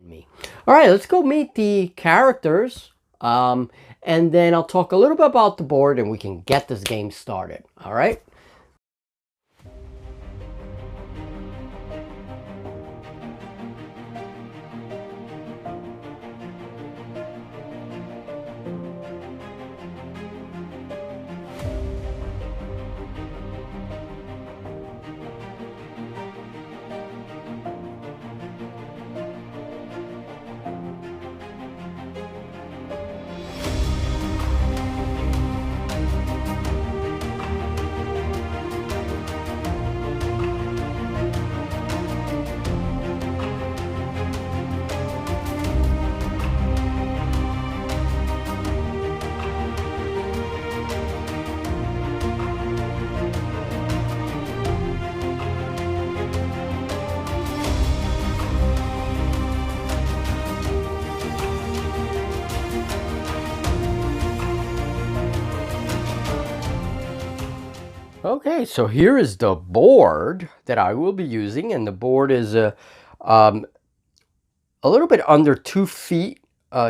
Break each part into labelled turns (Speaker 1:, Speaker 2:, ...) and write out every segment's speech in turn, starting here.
Speaker 1: me. All right, let's go meet the characters. And then I'll talk a little bit about the board and we can get this game started. All right. Okay, so here is the board that I will be using, and the board is a little bit under 2 feet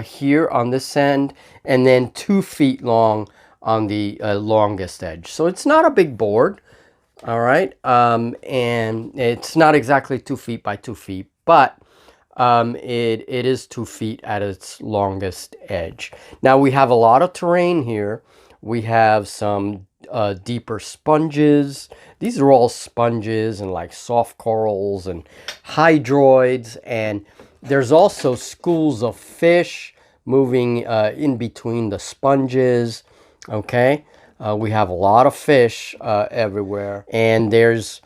Speaker 1: here on this end, and then 2 feet long on the longest edge. So it's not a big board, all right, and it's not exactly 2 feet by 2 feet, but it is 2 feet at its longest edge. Now we have a lot of terrain here. We have some deeper sponges. These are all sponges and like soft corals and hydroids, and there's also schools of fish moving in between the sponges. Okay, we have a lot of fish everywhere, and there's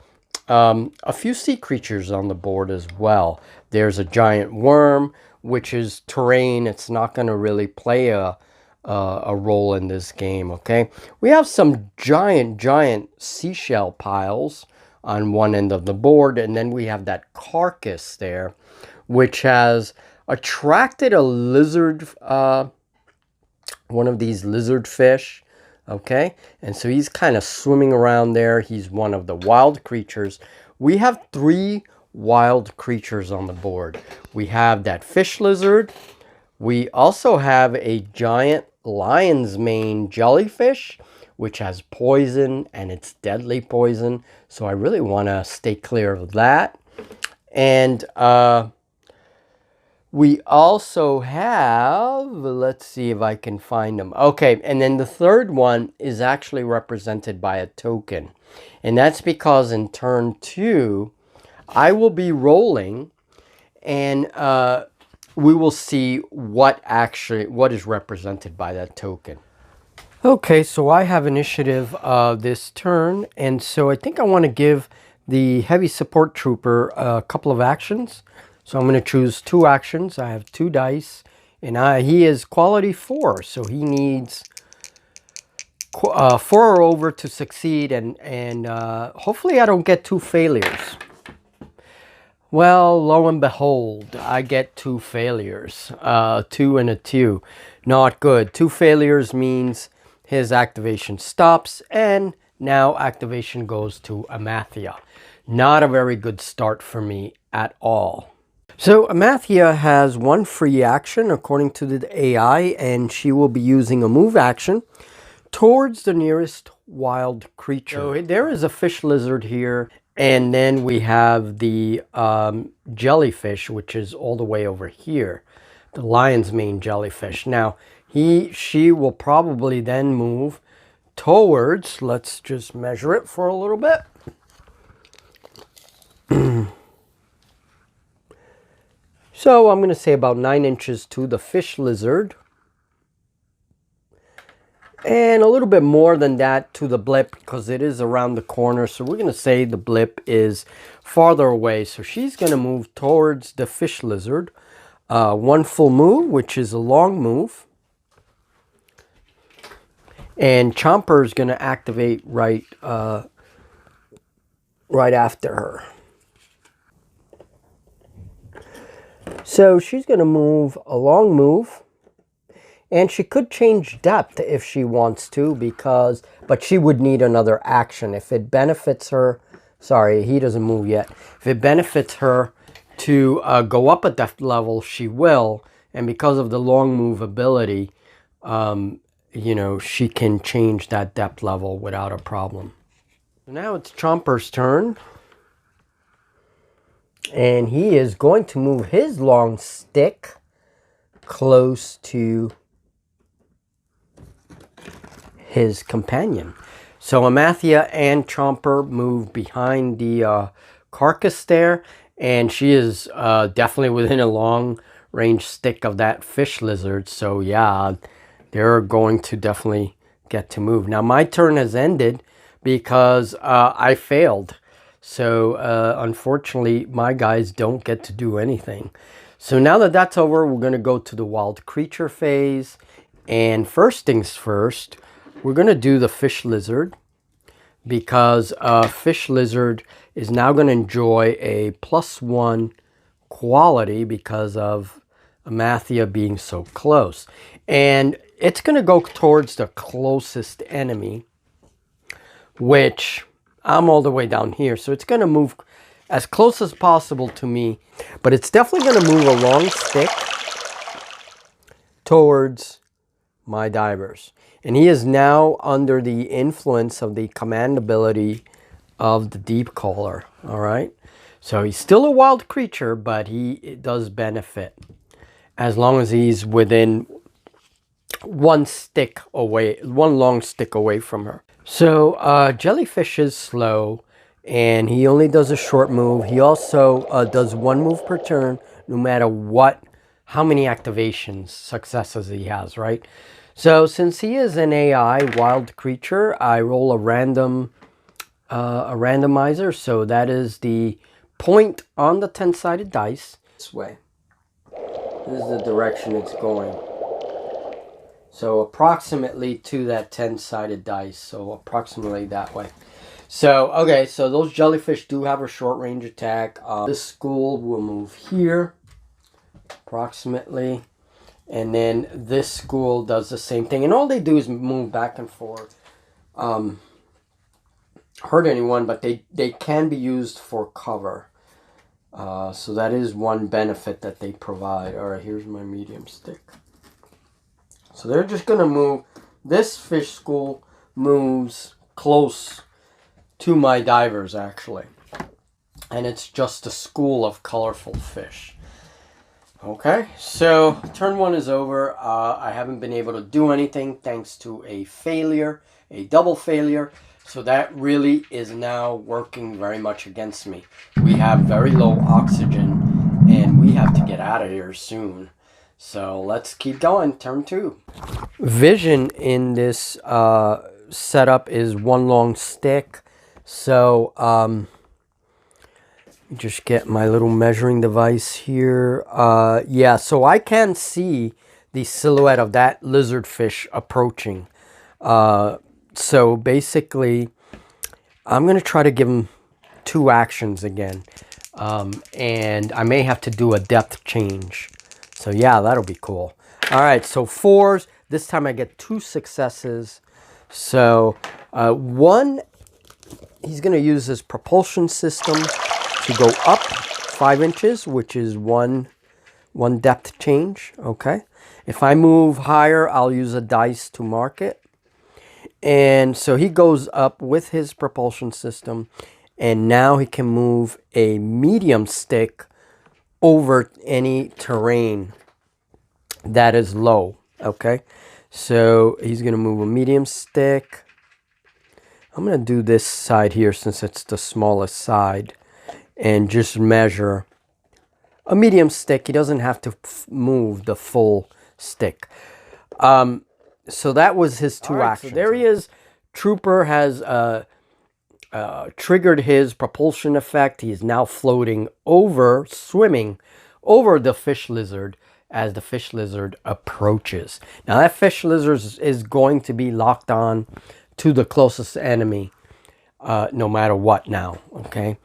Speaker 1: a few sea creatures on the board as well. There's a giant worm, which is terrain. It's not going to really play a role in this game. Okay, we have some giant seashell piles on one end of the board, and then we have that carcass there, which has attracted a lizard, one of these lizard fish. Okay, and so he's kind of swimming around there. He's one of the wild creatures. We have 3 wild creatures on the board. We have that fish lizard. We also have a giant lion's mane jellyfish, which has poison, and it's deadly poison. So I really want to stay clear of that. And we also have, let's see if I can find them. Okay, and then the third one is actually represented by a token. And that's because in turn 2, I will be rolling, and we will see what is represented by that token. Okay, so I have initiative this turn, and so I think I want to give the heavy support trooper a couple of actions. So I'm going to choose 2 actions. I have 2 dice, and he is quality 4, so he needs 4 or over to succeed, and hopefully I don't get 2 failures. Well, lo and behold, I get 2 failures, 2 and a 2. Not good. 2 failures means his activation stops, and now activation goes to Amathia. Not a very good start for me at all. So Amathia has 1 free action according to the AI, and she will be using a move action towards the nearest wild creature. So there is a fish lizard here. And then we have the jellyfish, which is all the way over here, the lion's mane jellyfish. Now, she will probably then move towards, let's just measure it for a little bit. So I'm going to say about 9 inches to the fish lizard. And a little bit more than that to the blip, because it is around the corner. So we're going to say the blip is farther away. So she's going to move towards the fish lizard. 1 full move, which is a long move. And Chomper is going to activate right after her. So she's going to move a long move. And she could change depth if she wants to, but she would need another action. If it benefits her, sorry, he doesn't move yet. If it benefits her to go up a depth level, she will. And because of the long move ability, you know, she can change that depth level without a problem. So now it's Chomper's turn. And he is going to move his long stick close to his companion. So Amathia and Chomper move behind the carcass there, and she is definitely within a long range stick of that fish lizard. So yeah, they're going to definitely get to move. Now my turn has ended because I failed. So unfortunately, my guys don't get to do anything. So now that that's over, we're going to go to the wild creature phase. And first things first, we're going to do the fish lizard, because fish lizard is now going to enjoy a +1 quality because of Amathia being so close. And it's going to go towards the closest enemy, which I'm all the way down here. So it's going to move as close as possible to me, but it's definitely going to move a long stick towards my divers. And he is now under the influence of the command ability of the deepcaller. All right. So he's still a wild creature, but he does benefit as long as he's within one stick away, one long stick away from her. So jellyfish is slow, and he only does a short move. He also does one move per turn, no matter how many activations, successes he has, right? So since he is an AI wild creature, I roll a randomizer. So that is the point on the 10-sided dice. This way. This is the direction it's going. So approximately to that 10-sided dice. So approximately that way. So, okay, so those jellyfish do have a short range attack. This school will move here, approximately. And then this school does the same thing. And all they do is move back and forth. Hurt anyone, but they can be used for cover. So that is one benefit that they provide. All right, here's my medium stick. So they're just going to move. This fish school moves close to my divers, actually. And it's just a school of colorful fish. Okay, so turn one is over. I haven't been able to do anything thanks to a failure, a double failure. So that really is now working very much against me. We have very low oxygen, and we have to get out of here soon. So let's keep going. Turn two. Vision in this setup is one long stick. So just get my little measuring device here. Yeah, so I can see the silhouette of that lizardfish approaching. So basically, I'm going to try to give him 2 actions again. And I may have to do a depth change. So yeah, that'll be cool. All right, so 4s. This time I get 2 successes. So one, he's going to use his propulsion system to go up 5 inches, which is one depth change. Okay. If I move higher, I'll use a dice to mark it. And so he goes up with his propulsion system, and now he can move a medium stick over any terrain that is low. Okay. So he's going to move a medium stick. I'm going to do this side here since it's the smallest side, and just measure a medium stick. He doesn't have to move the full stick. So that was his 2 actions. So there he is. Trooper has triggered his propulsion effect. He is now floating over, swimming over the fish lizard as the fish lizard approaches. Now that fish lizard is going to be locked on to the closest enemy no matter what now. Okay.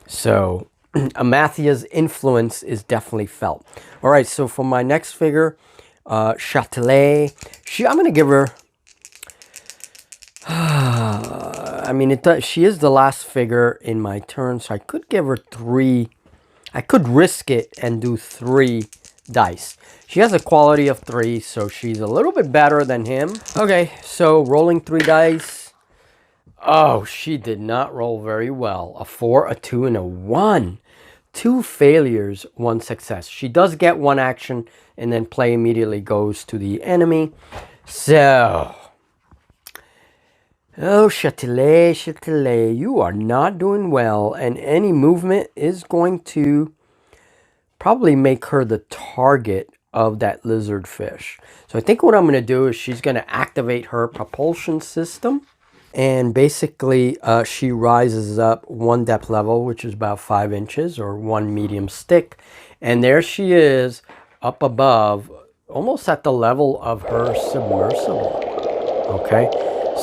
Speaker 1: So Amathia's influence is definitely felt. All right, so for my next figure, Châtelet, I'm going to give her, I mean, she is the last figure in my turn, so I could give her 3 I could risk it and do 3 dice. She has a quality of 3, so she's a little bit better than him. Okay, so rolling 3 dice. Oh, she did not roll very well. A 4, a 2, and a 1. 2 failures, 1 success. She does get 1 action, and then play immediately goes to the enemy. So, oh, Châtelet, Châtelet, you are not doing well, and any movement is going to probably make her the target of that lizard fish. So I think what I'm going to do is she's going to activate her propulsion system. And basically, she rises up 1 depth level, which is about 5 inches, or 1 medium stick. And there she is, up above, almost at the level of her submersible. Okay,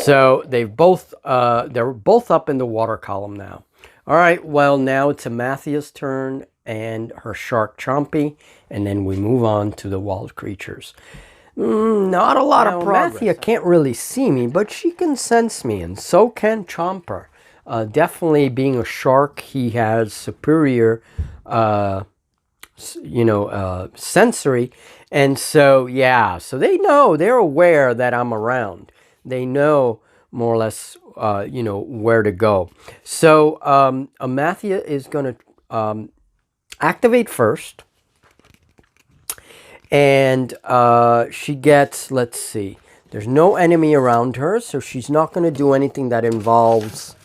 Speaker 1: so they're both up in the water column now. All right, well, now it's Amathia's turn and her shark Chompy, and then we move on to the wild creatures. Not a lot of progress. Amathia can't really see me, but she can sense me, and so can Chomper. Definitely being a shark, he has superior, sensory. And so, yeah, so they know, they're aware that I'm around. They know more or less, where to go. So Amathia is going to activate first. And she gets, let's see, there's no enemy around her, so she's not going to do anything that involves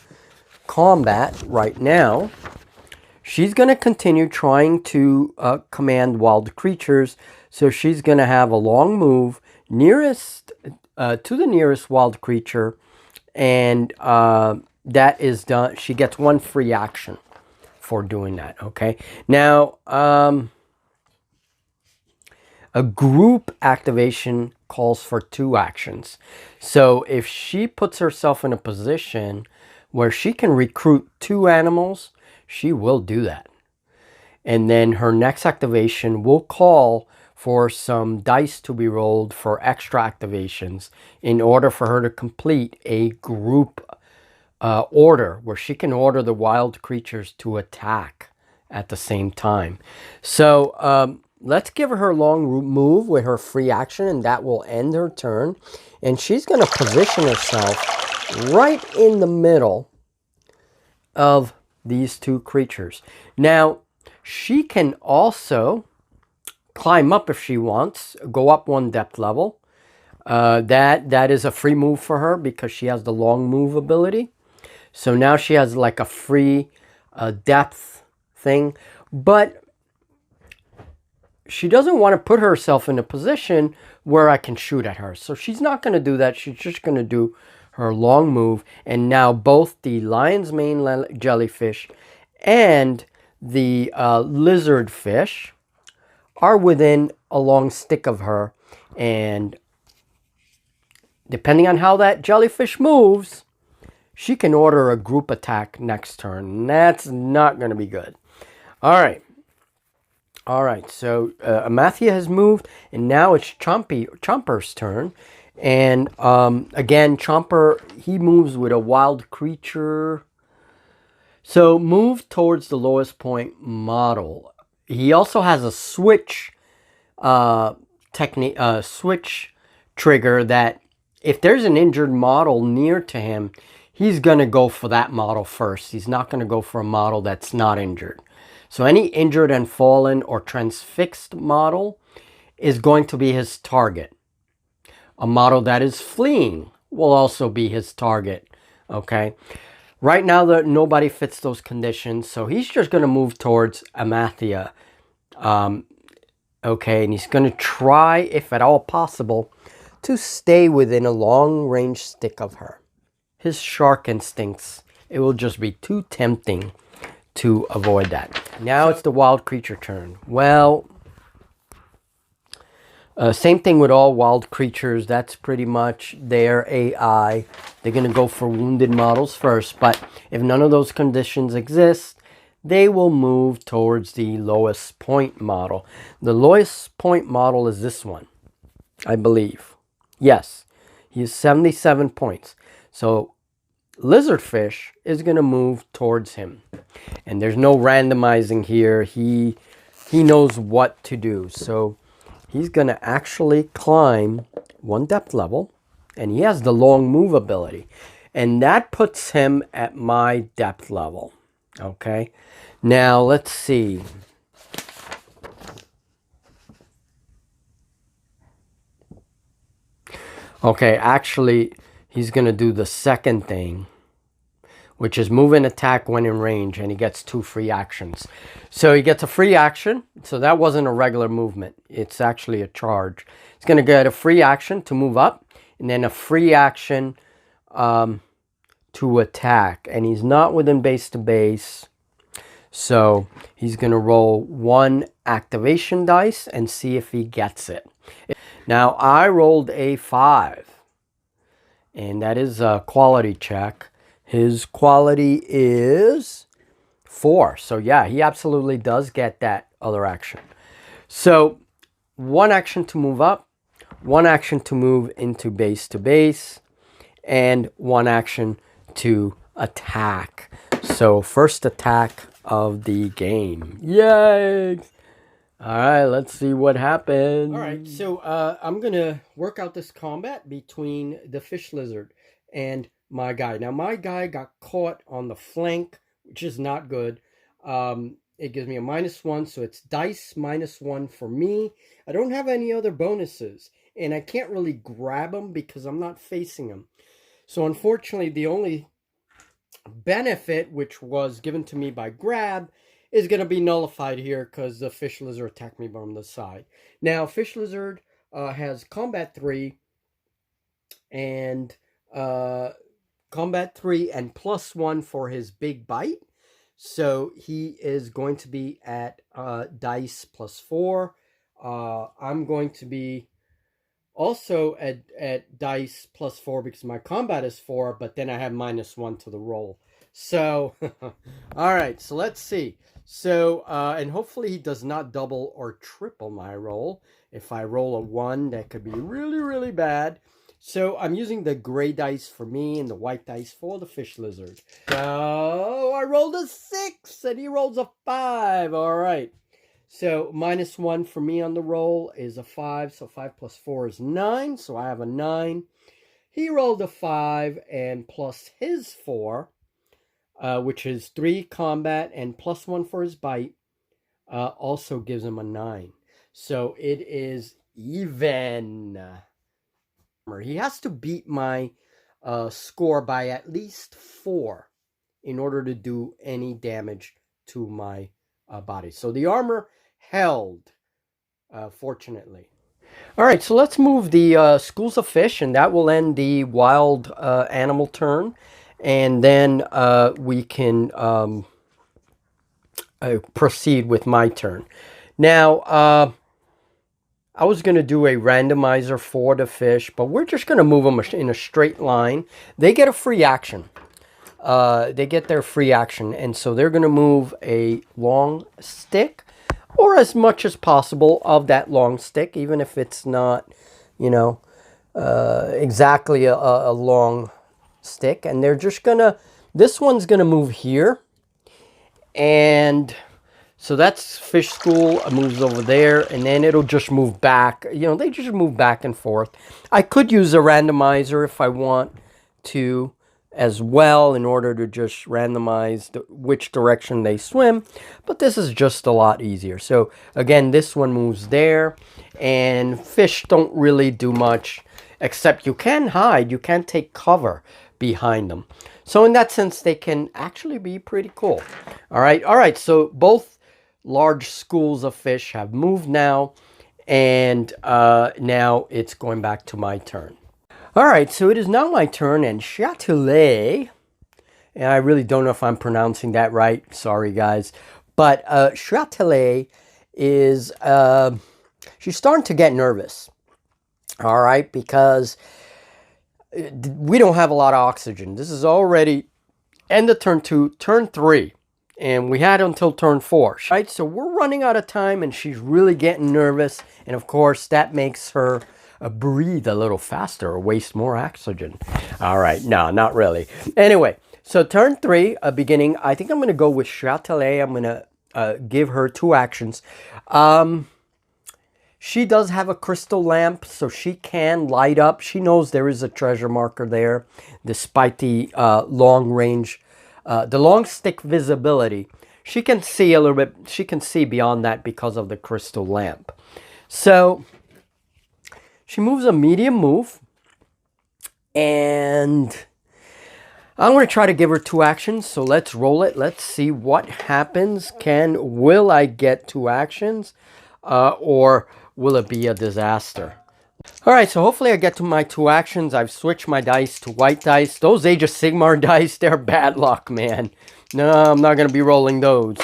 Speaker 1: combat right now. She's going to continue trying to command wild creatures, so she's going to have a long move nearest to the nearest wild creature, and that is done. She gets 1 free action for doing that, okay? Now, a group activation calls for 2 actions. So if she puts herself in a position where she can recruit 2 animals, she will do that. And then her next activation will call for some dice to be rolled for extra activations in order for her to complete a group order where she can order the wild creatures to attack at the same time. So, let's give her a long move with her free action, and that will end her turn. And she's going to position herself right in the middle of these 2 creatures. Now, she can also climb up if she wants, go up 1 depth level. That is a free move for her because she has the long move ability. So now she has like a free depth thing. But she doesn't want to put herself in a position where I can shoot at her. So she's not going to do that. She's just going to do her long move. And now both the lion's mane jellyfish and the lizard fish are within a long stick of her. And depending on how that jellyfish moves, she can order a group attack next turn. That's not going to be good. All right. All right, so Amathia has moved, and now it's Chomper's turn. And again, Chomper, he moves with a wild creature. So move towards the lowest point model. He also has a switch switch trigger that if there's an injured model near to him, he's going to go for that model first. He's not going to go for a model that's not injured. So any injured and fallen or transfixed model is going to be his target. A model that is fleeing will also be his target. Okay. Right now, nobody fits those conditions. So he's just going to move towards Amathia. Okay. And he's going to try, if at all possible, to stay within a long range stick of her. His shark instincts, it will just be too tempting to avoid that. Now it's the wild creature turn. Well, same thing with all wild creatures. That's pretty much their AI. They're going to go for wounded models first. But if none of those conditions exist, they will move towards the lowest point model. The lowest point model is this one, I believe. Yes, he has 77 points. So lizardfish is going to move towards him. And there's no randomizing here. He knows what to do. So he's going to actually climb 1 depth level. And he has the long move ability. And that puts him at my depth level. Okay. Now let's see. Okay, actually, he's going to do the second thing, which is move and attack when in range, and he gets 2 free actions. So he gets a free action. So that wasn't a regular movement. It's actually a charge. He's going to get a free action to move up, and then a free action to attack. And he's not within base to base. So he's going to roll 1 activation dice and see if he gets it. Now, I rolled a 5, and that is a quality check. His quality is 4. So, yeah, he absolutely does get that other action. So, 1 action to move up, 1 action to move into base to base, and 1 action to attack. So, first attack of the game. Yay! All right, let's see what happens. All right, so I'm going to work out this combat between the fish lizard and my guy. Now, my guy got caught on the flank, which is not good. It gives me a -1, so it's dice -1 for me. I don't have any other bonuses, and I can't really grab him because I'm not facing him. So, unfortunately, the only benefit, which was given to me by grab, is going to be nullified here because the fish lizard attacked me from the side. Now, fish lizard has combat 3 and +1 for his big bite. So he is going to be at dice +4. I'm going to be also at dice +4 because my combat is 4, but then I have -1 to the roll. So, all right, so let's see. So, and hopefully he does not double or triple my roll. If I roll a 1, that could be really, really bad. So I'm using the gray dice for me and the white dice for the fish lizard. So I rolled a 6 and he rolls a 5. All right. So -1 for me on the roll is a 5. So 5 + 4 is 9. So I have a 9. He rolled a 5 and plus his 4. Which is 3 combat and +1 for his bite, also gives him a 9. So it is even. He has to beat my score by at least 4 in order to do any damage to my body. So the armor held, fortunately. All right, so let's move the schools of fish, and that will end the wild animal turn. And then we can proceed with my turn. Now, I was going to do a randomizer for the fish, but we're just going to move them in a straight line. They get a free action. They get their free action, and so they're going to move a long stick, or as much as possible of that long stick, even if it's not, exactly a long stick. And they're just gonna, this one's gonna move here, and so that's fish school moves over there, and then it'll just move back. They just move back and forth. I could use a randomizer if I want to as well, in order to just randomize which direction they swim, but this is just a lot easier. So again, this one moves there, and fish don't really do much, except you can hide, you can take cover behind them. So in that sense, they can actually be pretty cool. All right, so both large schools of fish have moved now, and now it's going back to my turn. All right, so it is now my turn, and Châtelet, and I really don't know if I'm pronouncing that right, sorry guys, but Châtelet is, she's starting to get nervous, all right, because we don't have a lot of oxygen. This is already end of turn 2, turn 3, and we had until turn 4, right? So we're running out of time, and she's really getting nervous, and of course that makes her breathe a little faster or waste more oxygen. All right, no, not really. Anyway, so turn 3, beginning, I think I'm going to go with Châtelet. I'm going to give her 2 actions. She does have a crystal lamp, so she can light up. She knows there is a treasure marker there, despite the long range, the long stick visibility. She can see a little bit, she can see beyond that because of the crystal lamp. So she moves a medium move, and I'm going to try to give her 2 actions. So let's roll it. Let's see what happens. Will I get 2 actions, or will it be a disaster? All right, so hopefully I get to my 2 actions. I've switched my dice to white dice. Those Age of Sigmar dice, they're bad luck, man. No, I'm not going to be rolling those.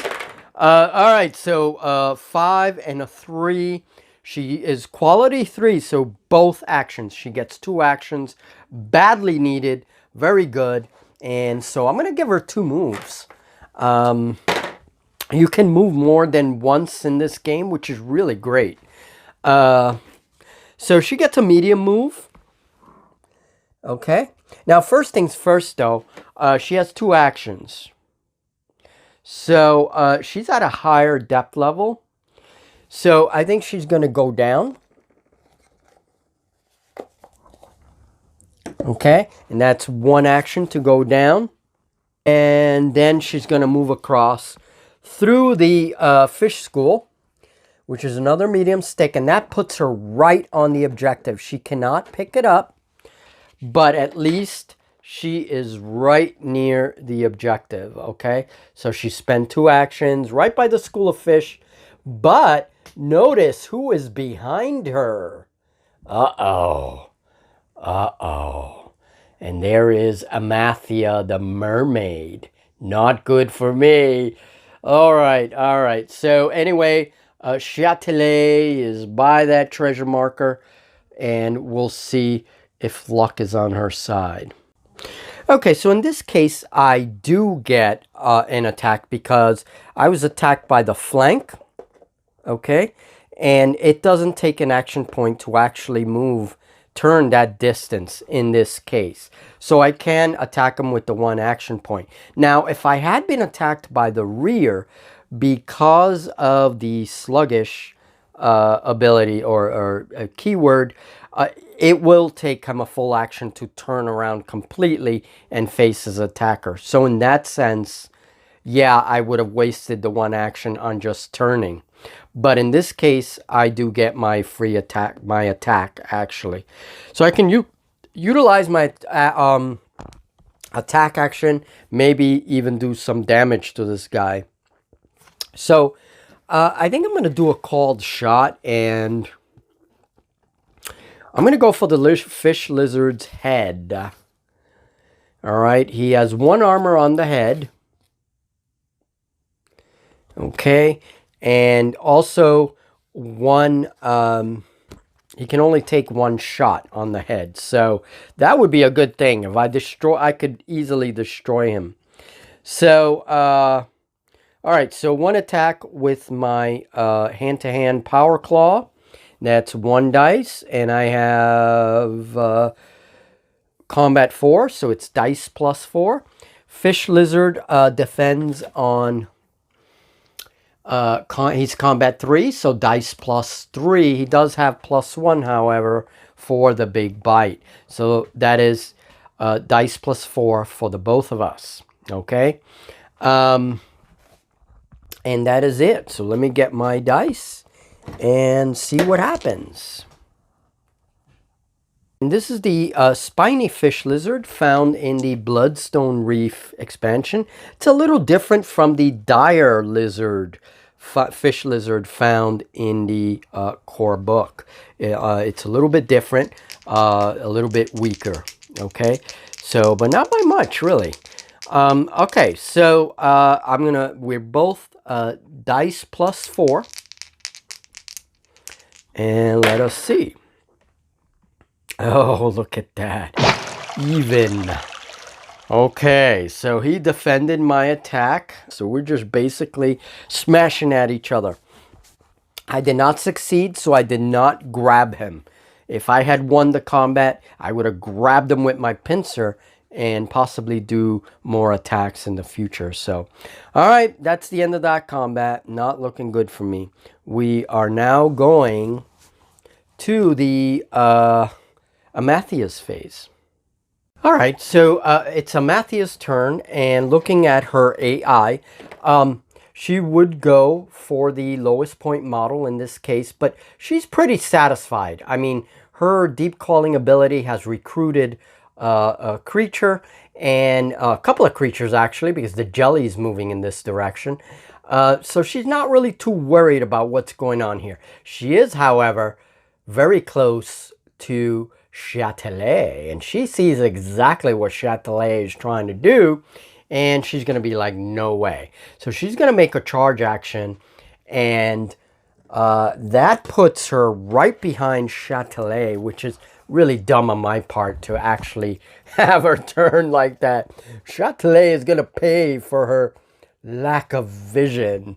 Speaker 1: All right, so 5 and a 3. She is quality 3, so both actions. She gets 2 actions. Badly needed. Very good. And so I'm going to give her 2 moves. You can move more than once in this game, which is really great. So she gets a medium move. Okay. Now, first things first, though, she has 2 actions. So she's at a higher depth level. So I think she's going to go down. Okay. And that's 1 action to go down. And then she's going to move across through the fish school, which is another medium stick. And that puts her right on the objective. She cannot pick it up, but at least she is right near the objective, okay? So she spent 2 actions right by the school of fish, but notice who is behind her. Uh-oh. Uh-oh. And there is Amathia the mermaid. Not good for me. All right. So anyway, Châtelet is by that treasure marker, and we'll see if luck is on her side. Okay, so in this case, I do get an attack because I was attacked by the flank, okay? And it doesn't take an action point to actually turn that distance in this case. So I can attack him with the 1 action point. Now, if I had been attacked by the rear, because of the sluggish ability or keyword, it will take him a full action to turn around completely and face his attacker. So in that sense, yeah, I would have wasted the 1 action on just turning. But in this case, I do get my free attack, actually. So I can utilize my attack action, maybe even do some damage to this guy. So I think I'm going to do a called shot, and I'm going to go for the fish lizard's head. All right, he has 1 armor on the head. Okay, and also 1, he can only take 1 shot on the head. So that would be a good thing. If I could easily destroy him. So, all right, so 1 attack with my hand-to-hand power claw. That's 1 dice, and I have combat 4, so it's dice plus 4. Fish lizard defends on, he's combat 3, so dice plus 3. He does have plus 1, however, for the big bite. So that is dice plus 4 for the both of us, okay? And that is it. So let me get my dice and see what happens. And this is the spiny fish lizard found in the Bloodstone Reef expansion. It's a little different from the dire lizard, fish lizard found in the core book. It's a little bit different, a little bit weaker, okay? So, but not by much, really. Okay, so we're both dice plus 4. And let us see. Oh, look at that. Even. Okay, so he defended my attack. So we're just basically smashing at each other. I did not succeed, so I did not grab him. If I had won the combat, I would have grabbed him with my pincer and possibly do more attacks in the future. So, all right, that's the end of that combat. Not looking good for me. We are now going to the Amathia's phase. All right, so it's Amathia's turn, and looking at her AI, she would go for the lowest point model in this case, but she's pretty satisfied. I mean, her deep calling ability has recruited a creature, and a couple of creatures actually, because the jelly is moving in this direction. So she's not really too worried about what's going on here. She is, however, very close to Châtelet, and she sees exactly what Châtelet is trying to do, and she's going to be like, no way. So she's going to make a charge action, and that puts her right behind Châtelet, which is really dumb on my part to actually have her turn like that. Châtelet is going to pay for her lack of vision.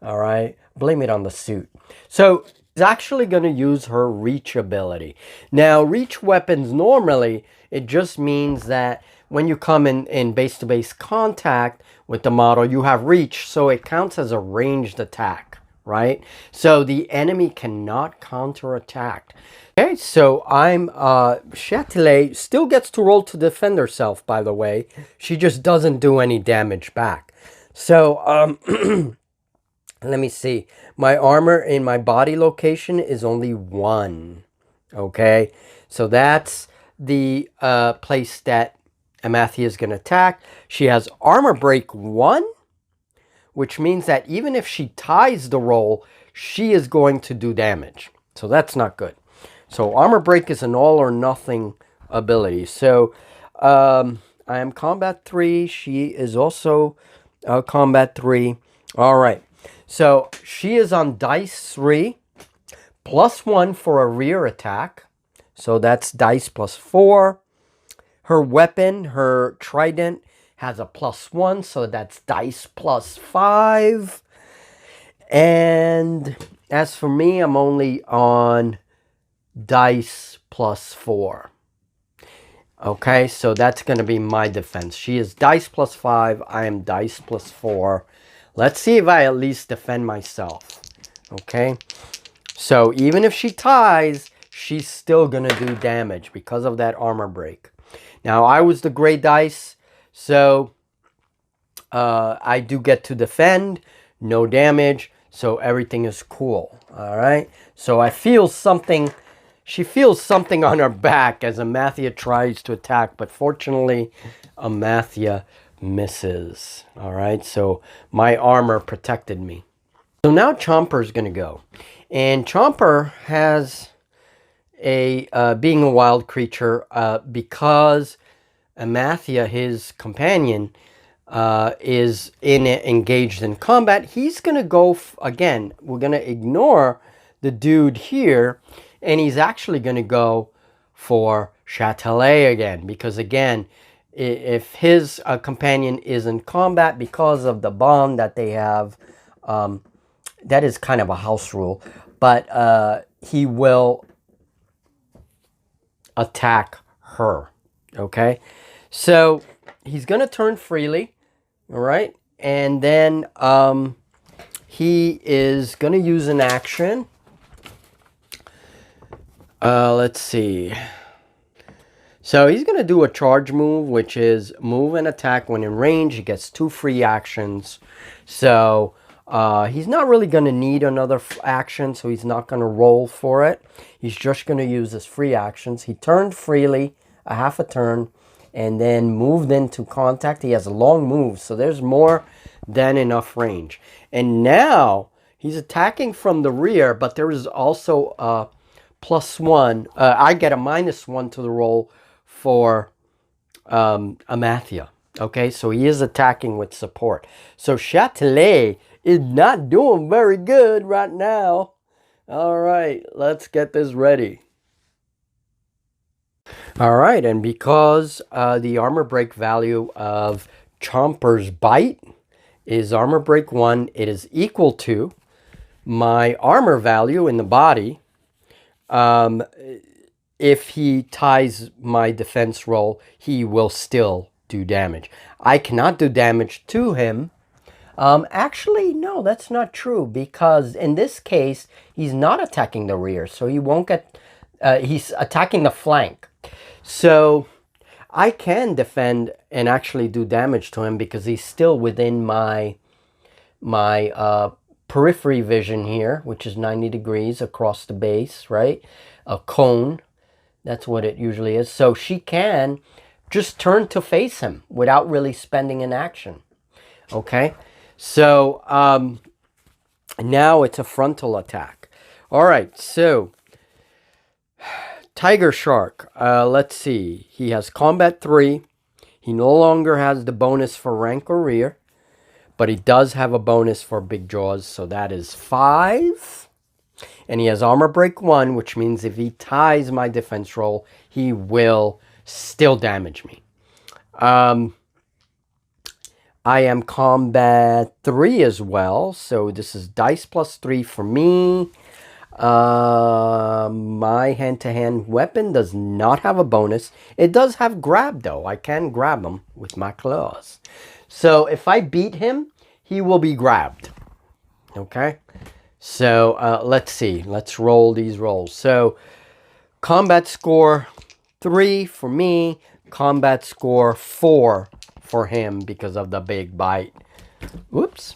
Speaker 1: All right, blame it on the suit. So she's actually going to use her reach ability. Now, reach weapons normally, it just means that when you come in base-to-base contact with the model, you have reach, so it counts as a ranged attack, right? So the enemy cannot counterattack. Okay, so Châtelet still gets to roll to defend herself, by the way. She just doesn't do any damage back. So, let me see. My armor in my body location is only 1. Okay, so that's the place that Amathia is going to attack. She has armor break 1, which means that even if she ties the roll, she is going to do damage. So that's not good. So armor break is an all or nothing ability. So I am combat 3. She is also combat 3. All right. So she is on dice 3, +1 for a rear attack. So that's dice +4. Her weapon, her trident, has a +1. So that's dice +5. And as for me, I'm only on dice +4. Okay, so that's going to be my defense. She is dice +5. I am dice +4. Let's see if I at least defend myself. Okay, so even if she ties, she's still going to do damage because of that armor break. Now, I was the gray dice, so I do get to defend. No damage, so everything is cool. All right, so I feel something. She feels something on her back as Amathia tries to attack, but fortunately, Amathia misses. All right, so my armor protected me. So now Chomper's going to go. And Chomper has being a wild creature, because Amathia, his companion, is engaged in combat. He's going to go, again, we're going to ignore the dude here, and he's actually going to go for Châtelet again, because again, if his companion is in combat because of the bond that they have, that is kind of a house rule, but he will attack her. Okay, so he's going to turn freely, all right, and then he is going to use an action. Let's see. So he's going to do a charge move, which is move and attack when in range. He gets 2 free actions. So he's not really going to need another action, so he's not going to roll for it. He's just going to use his free actions. He turned freely, a half a turn, and then moved into contact. He has a long move, so there's more than enough range. And now he's attacking from the rear, but there is also a +1. I get a -1 to the roll for Amathia. Okay, so he is attacking with support. So Châtelet is not doing very good right now. All right, let's get this ready. All right, and because the armor break value of Chomper's bite is armor break 1, it is equal to my armor value in the body, if he ties my defense roll, he will still do damage. I cannot do damage to him. Actually, no, that's not true, because in this case, he's not attacking the rear, so he won't get, he's attacking the flank. So I can defend and actually do damage to him because he's still within my periphery vision here, which is 90 degrees across the base, right? A cone, that's what it usually is. So she can just turn to face him without really spending an action. Okay, so now it's a frontal attack. All right, so tigershark, let's see. He has combat 3. He no longer has the bonus for rank or rear, but he does have a bonus for big jaws, so that is 5. And he has armor break 1, which means if he ties my defense roll, he will still damage me. I am combat 3 as well, so this is dice plus 3 for me. My hand-to-hand weapon does not have a bonus. It does have grab, though. I can grab him with my claws. So if I beat him, he will be grabbed. Okay? So let's see. Let's roll these rolls. So combat score 3 for me. Combat score 4 for him because of the big bite. Whoops.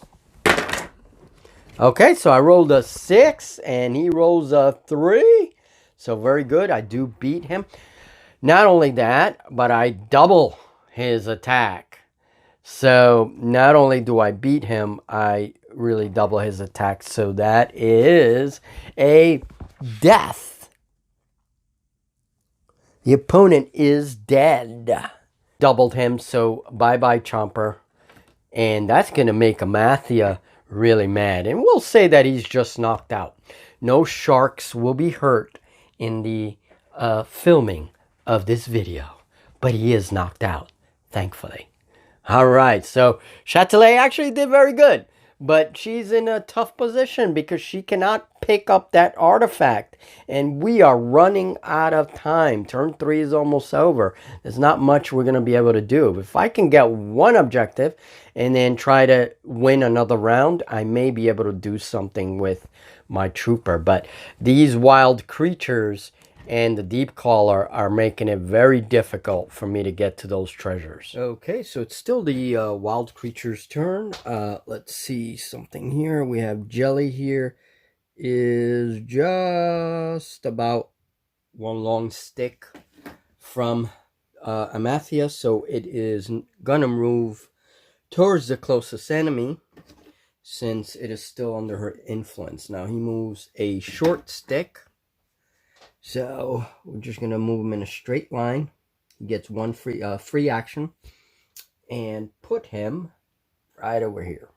Speaker 1: Okay, so I rolled a 6 and he rolls a 3. So very good. I do beat him. Not only that, but I double his attack. So not only do I beat him, I really double his attack. So that is a death. The opponent is dead. Doubled him, so bye-bye Chomper. And that's going to make Amathia really mad. And we'll say that he's just knocked out. No sharks will be hurt in the filming of this video. But he is knocked out, thankfully. All right, so Châtelet actually did very good. But she's in a tough position because she cannot pick up that artifact. And we are running out of time. Turn 3 is almost over. There's not much we're going to be able to do. If I can get one objective and then try to win another round, I may be able to do something with my trooper. But these wild creatures and the deepcaller are making it very difficult for me to get to those treasures. Okay, so it's still the wild creature's turn. Let's see something here. We have Jelly here. Is just about one long stick from Amathia, so it is gonna move towards the closest enemy since it is still under her influence. Now he moves a short stick. So we're just going to move him in a straight line. He gets one free action. And put him right over here.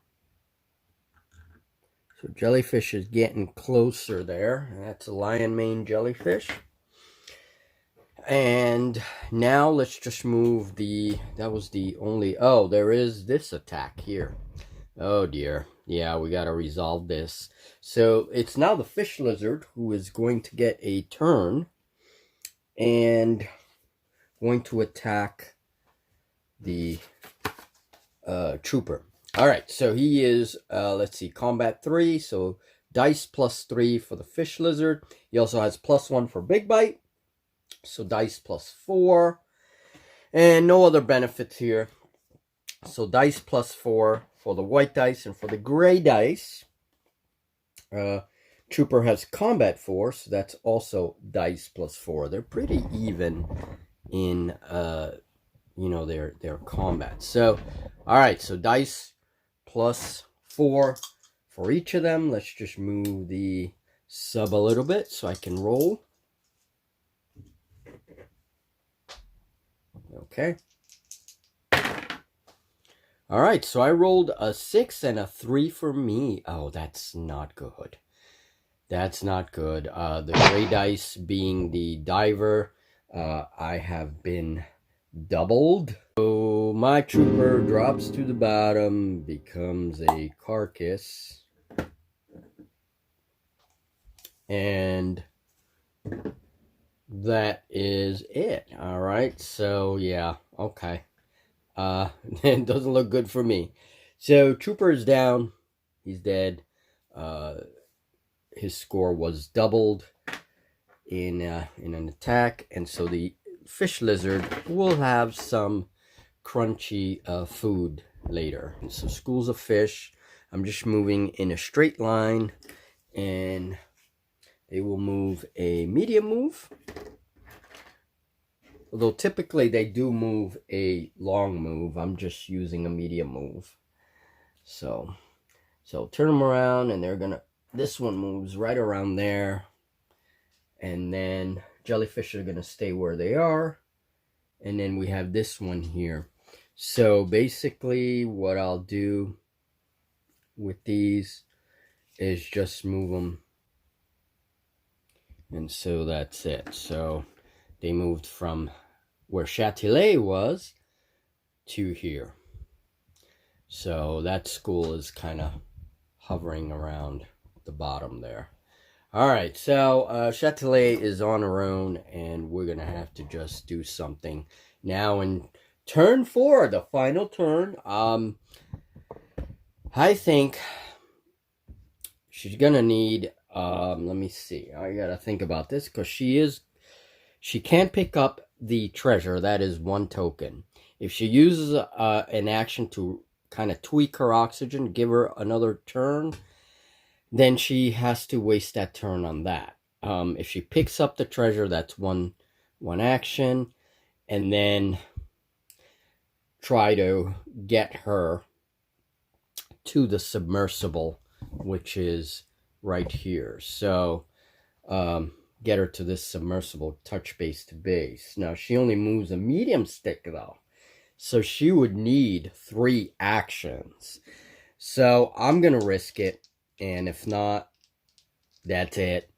Speaker 1: So jellyfish is getting closer there. That's a lion mane jellyfish. And now let's just move the... That was the only... Oh, there is this attack here. Oh dear. Yeah, we got to resolve this. So it's now the fish lizard who is going to get a turn and going to attack the trooper. All right, so he is, let's see, combat 3. So dice plus 3 for the fish lizard. He also has +1 for big bite. So dice plus 4. And no other benefits here. So dice plus 4 for the white dice, and for the gray dice, trooper has combat 4, so that's also dice plus 4. They're pretty even in you know, their combat. So all right, so dice plus 4 for each of them. Let's just move the sub a little bit so I can roll. Okay. All right, so I rolled a 6 and a 3 for me. Oh, that's not good. That's not good. The gray dice being the diver, I have been doubled. So my trooper drops to the bottom, becomes a carcass. And that is it. All right, so yeah, okay. It doesn't look good for me. So Trooper is down. He's dead. His score was doubled in an attack, and so the fish lizard will have some crunchy food later. And so schools of fish. I'm just moving in a straight line, and they will move a medium move. Although typically they do move a long move, I'm just using a medium move. So turn them around, and they're gonna. This one moves right around there, and then jellyfish are gonna stay where they are, and then we have this one here. So basically, what I'll do with these is just move them, and so that's it. So they moved from where Châtelet was to here. So that school is kind of hovering around the bottom there. All right, so Châtelet is on her own, and we're going to have to just do something. Now in turn 4, the final turn, I think she's going to need, let me see. I got to think about this, because she can't pick up the treasure. That is 1 token. If she uses an action to kind of tweak her oxygen, give her another turn, then she has to waste that turn on that. If she picks up the treasure, that's one action, and then try to get her to the submersible, which is right here. So get her to this submersible, touch base to base. Now she only moves a medium stick though, so she would need 3 actions. So I'm gonna risk it, and if not, that's it.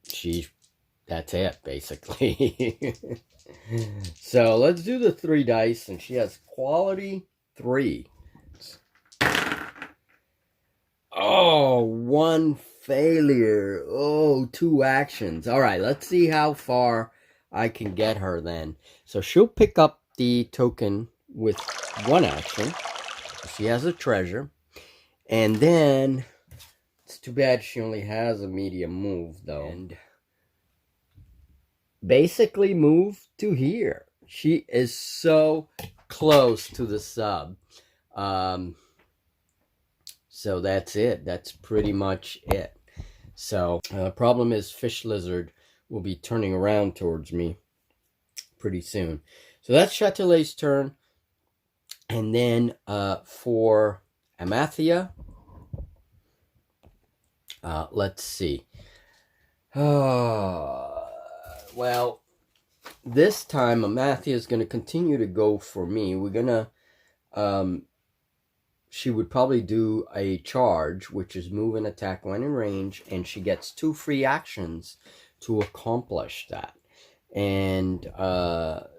Speaker 1: That's it basically. So let's do the 3 dice, and she has quality 3. Oh, 1 failure. Oh, 2 actions. All right, let's see how far I can get her then. So she'll pick up the token with 1 action. She has a treasure. And then, it's too bad she only has a medium move, though. And basically move to here. She is so close to the sub. So that's it. That's pretty much it. So the problem is fish lizard will be turning around towards me pretty soon. So that's Châtelet's turn. And then for Amathia, let's see. Well, this time Amathia is going to continue to go for me. We're going to... she would probably do a charge, which is move and attack when in range, and she gets 2 free actions to accomplish that. And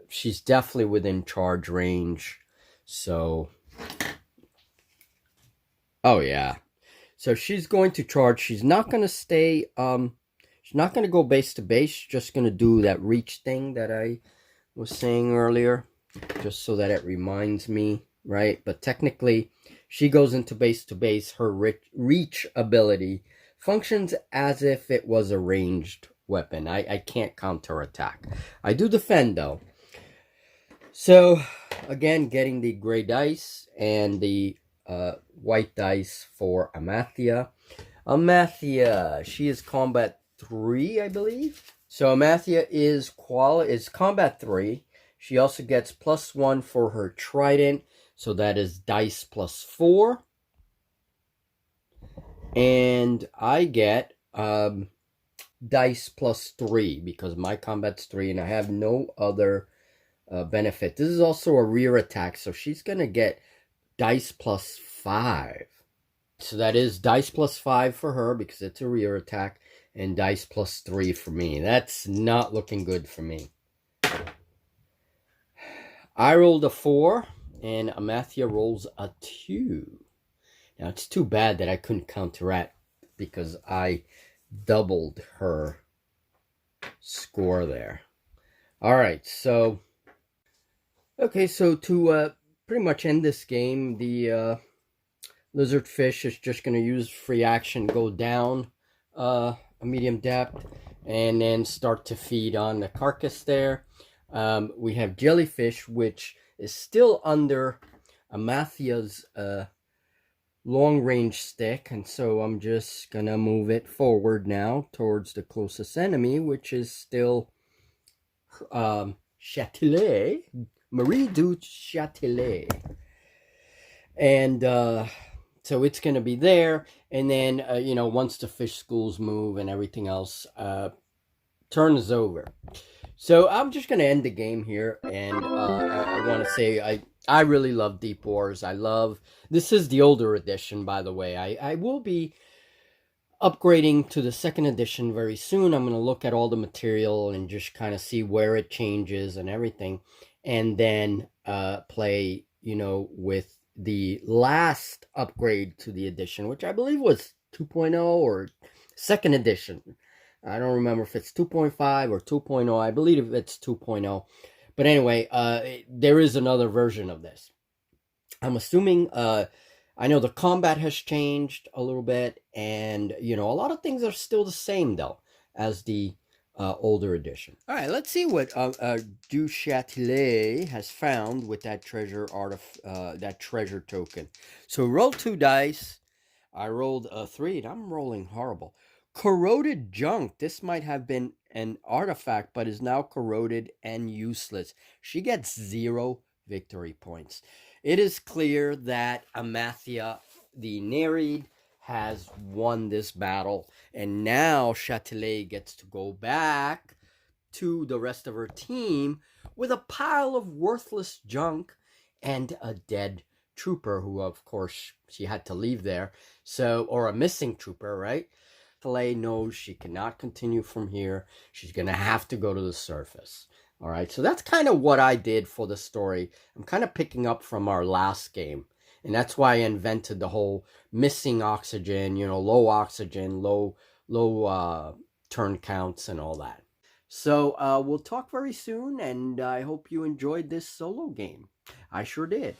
Speaker 1: she's definitely within charge range. So, oh yeah. So she's going to charge. She's not going to stay, she's not going to go base to base. She's just going to do that reach thing that I was saying earlier, just so that it reminds me, right? But technically, she goes into base to base. Her reach ability functions as if it was a ranged weapon. I can't counterattack. I do defend, though. So, again, getting the gray dice and the white dice for Amathia. Amathia, she is combat 3, I believe. So Amathia is combat 3. She also gets +1 for her trident. So that is dice +4. And I get dice +3 because my combat's 3 and I have no other benefit. This is also a rear attack, so she's going to get dice +5. So that is dice +5 for her because it's a rear attack, and dice +3 for me. That's not looking good for me. I rolled a 4, and Amathia rolls a 2. Now, it's too bad that I couldn't counteract because I doubled her score there. All right, so okay, so to pretty much end this game, the lizardfish is just going to use free action, go down a medium depth, and then start to feed on the carcass there. We have jellyfish, which is still under Amathia's long range stick, and so I'm just gonna move it forward now towards the closest enemy, which is still Châtelet, Marie du Châtelet. And so it's going to be there. And then, once the fish schools move and everything else turns over. So I'm just going to end the game here. And I want to say I really love Deepwars. This is the older edition, by the way. I will be upgrading to the second edition very soon. I'm going to look at all the material and just kind of see where it changes and everything. And then play, with the last upgrade to the edition, which I believe was 2.0 or second edition. I don't remember if it's 2.5 or 2.0. I believe it's 2.0. But anyway, there is another version of this. I'm assuming, I know the combat has changed a little bit, and, a lot of things are still the same, though, as the older edition. All right, let's see what Du Châtelet has found with that that treasure token. So roll 2 dice. I rolled a 3, and I'm rolling horrible. Corroded junk. This might have been an artifact, but is now corroded and useless. She gets 0 victory points. It is clear that Amathia, the Nereid, has won this battle, and now Châtelet gets to go back to the rest of her team with a pile of worthless junk and a dead trooper, who of course she had to leave there, or a missing trooper, right? Châtelet knows she cannot continue from here. She's gonna have to go to the surface. All right, so that's kind of what I did for the story. I'm kind of picking up from our last game. And that's why I invented the whole missing oxygen, low oxygen, low turn counts and all that. So we'll talk very soon, and I hope you enjoyed this solo game. I sure did.